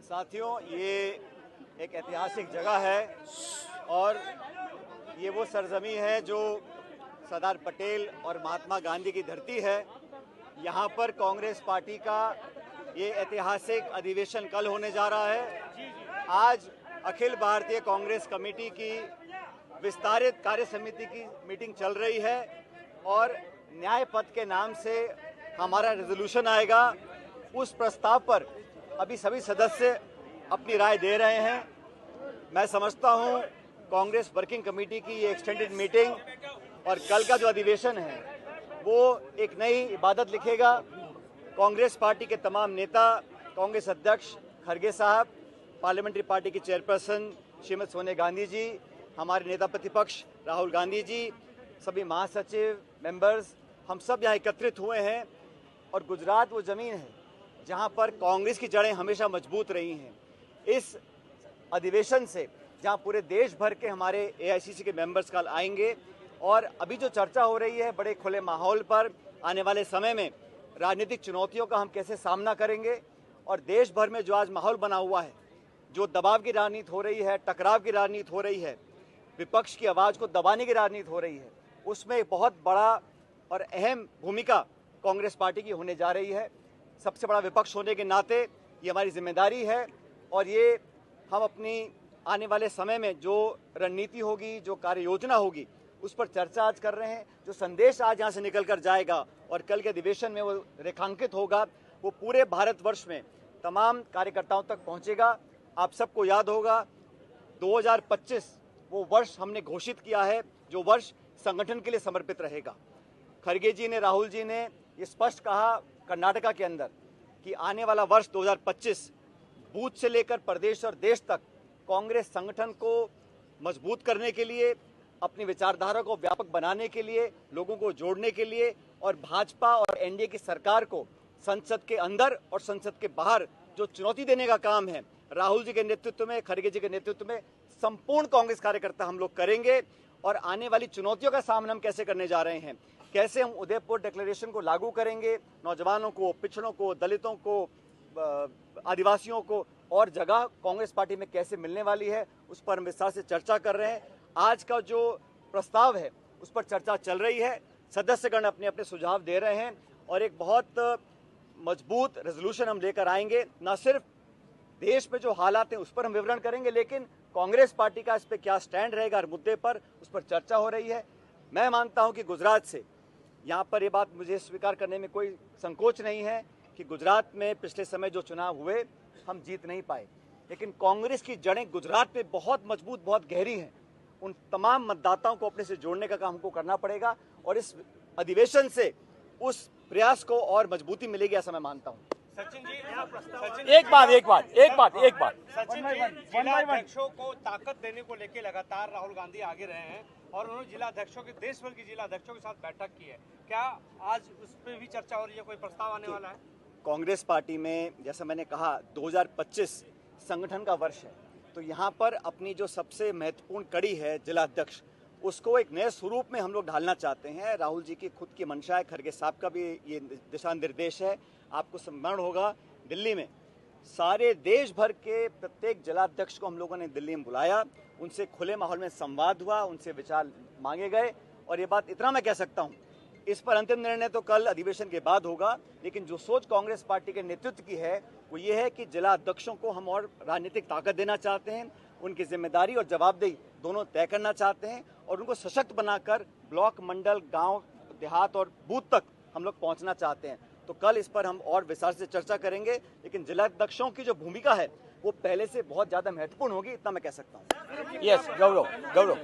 साथियों, ये एक ऐतिहासिक जगह है और ये वो सरजमी है जो सरदार पटेल और महात्मा गांधी की धरती है। यहाँ पर कांग्रेस पार्टी का ये ऐतिहासिक अधिवेशन कल होने जा रहा है। आज अखिल भारतीय कांग्रेस कमेटी की विस्तारित कार्य समिति की मीटिंग चल रही है और न्याय पथ के नाम से हमारा रेजोल्यूशन आएगा। उस प्रस्ताव पर अभी सभी सदस्य अपनी राय दे रहे हैं। मैं समझता हूं कांग्रेस वर्किंग कमेटी की ये एक्सटेंडेड मीटिंग और कल का जो अधिवेशन है वो एक नई इबादत लिखेगा। कांग्रेस पार्टी के तमाम नेता, कांग्रेस अध्यक्ष खड़गे साहब, पार्लियामेंट्री पार्टी की चेयरपर्सन श्रीमती सोनिया गांधी जी, हमारे नेता प्रतिपक्ष राहुल गांधी जी, सभी महासचिव, मेंबर्स, हम सब यहाँ एकत्रित हुए हैं। और गुजरात वो ज़मीन है जहाँ पर कांग्रेस की जड़ें हमेशा मजबूत रही हैं। इस अधिवेशन से जहाँ पूरे देश भर के हमारे एआईसीसी के मेंबर्स कल आएंगे और अभी जो चर्चा हो रही है बड़े खुले माहौल पर, आने वाले समय में राजनीतिक चुनौतियों का हम कैसे सामना करेंगे और देश भर में जो आज माहौल बना हुआ है, जो दबाव की राजनीति हो रही है, टकराव की राजनीति हो रही है, विपक्ष की आवाज़ को दबाने की राजनीति हो रही है, उसमें एक बहुत बड़ा और अहम भूमिका कांग्रेस पार्टी की होने जा रही है। सबसे बड़ा विपक्ष होने के नाते ये हमारी जिम्मेदारी है और ये हम अपनी आने वाले समय में जो रणनीति होगी, जो कार्य योजना होगी, उस पर चर्चा आज कर रहे हैं। जो संदेश आज यहाँ से निकल कर जाएगा और कल के अधिवेशन में वो रेखांकित होगा, वो पूरे भारतवर्ष में तमाम कार्यकर्ताओं तक पहुँचेगा। आप सबको याद होगा 2025 वो वर्ष हमने घोषित किया है जो वर्ष संगठन के लिए समर्पित रहेगा। खड़गे जी ने, राहुल जी ने ये स्पष्ट कहा कर्नाटका के अंदर कि आने वाला वर्ष 2025 बूथ से लेकर प्रदेश और देश तक कांग्रेस संगठन को मजबूत करने के लिए, अपनी विचारधारा को व्यापक बनाने के लिए, लोगों को जोड़ने के लिए और भाजपा और एनडीए की सरकार को संसद के अंदर और संसद के बाहर जो चुनौती देने का काम है, राहुल जी के नेतृत्व में, खड़गे जी के नेतृत्व में संपूर्ण कांग्रेस कार्यकर्ता हम लोग करेंगे। और आने वाली चुनौतियों का सामना हम कैसे करने जा रहे हैं, कैसे हम उदयपुर डिक्लेरेशन को लागू करेंगे, नौजवानों को, पिछड़ों को, दलितों को, आदिवासियों को और जगह कांग्रेस पार्टी में कैसे मिलने वाली है, उस पर हम विस्तार से चर्चा कर रहे हैं। आज का जो प्रस्ताव है उस पर चर्चा चल रही है, सदस्यगण अपने अपने सुझाव दे रहे हैं और एक बहुत मजबूत रेजोल्यूशन हम लेकर आएंगे। न सिर्फ देश में जो हालात हैं उस पर हम विवरण करेंगे, लेकिन कांग्रेस पार्टी का इस पर क्या स्टैंड रहेगा हर मुद्दे पर, उस पर चर्चा हो रही है। मैं मानता हूं कि गुजरात से, यहाँ पर ये बात मुझे स्वीकार करने में कोई संकोच नहीं है कि गुजरात में पिछले समय जो चुनाव हुए हम जीत नहीं पाए, लेकिन कांग्रेस की जड़ें गुजरात में बहुत मजबूत, बहुत गहरी हैं। उन तमाम मतदाताओं को अपने से जोड़ने का काम हमको करना पड़ेगा और इस अधिवेशन से उस प्रयास को और मजबूती मिलेगी, ऐसा मैं मानता हूँ। सचिन जी, एक बात सचिन जी, जिला अध्यक्षों को ताकत देने को लेकर लगातार राहुल गांधी आगे रहे हैं और उन्होंने जिला अध्यक्षों के, देश भर के जिला अध्यक्षों के साथ बैठक की है। क्या आज उस पर भी चर्चा हो रही है, कोई प्रस्ताव आने वाला है? कांग्रेस पार्टी में जैसा मैंने कहा 2025 संगठन का वर्ष है, तो यहाँ पर अपनी जो सबसे महत्वपूर्ण कड़ी है जिला अध्यक्ष, उसको एक नए स्वरूप में हम लोग ढालना चाहते हैं। राहुल जी की खुद की मंशा है, खड़गे साहब का भी ये दिशा निर्देश है। आपको स्मरण होगा दिल्ली में सारे देश भर के प्रत्येक जिलाध्यक्ष को हम लोगों ने दिल्ली में बुलाया, उनसे खुले माहौल में संवाद हुआ, उनसे विचार मांगे गए और ये बात इतना मैं कह सकता हूँ, इस पर अंतिम निर्णय तो कल अधिवेशन के बाद होगा, लेकिन जो सोच कांग्रेस पार्टी के नेतृत्व की है वो ये है कि जिला अध्यक्षों को हम और राजनीतिक ताकत देना चाहते हैं, उनकी जिम्मेदारी और जवाबदेही दोनों तय करना चाहते हैं और उनको सशक्त बनाकर ब्लॉक, मंडल, गांव, देहात और बूथ तक हम लोग पहुंचना चाहते हैं। तो कल इस पर हम और विस्तार से चर्चा करेंगे, लेकिन जिला अध्यक्षों की जो भूमिका है वो पहले से बहुत ज्यादा महत्वपूर्ण होगी, इतना मैं कह सकता हूँ। यस, गौरव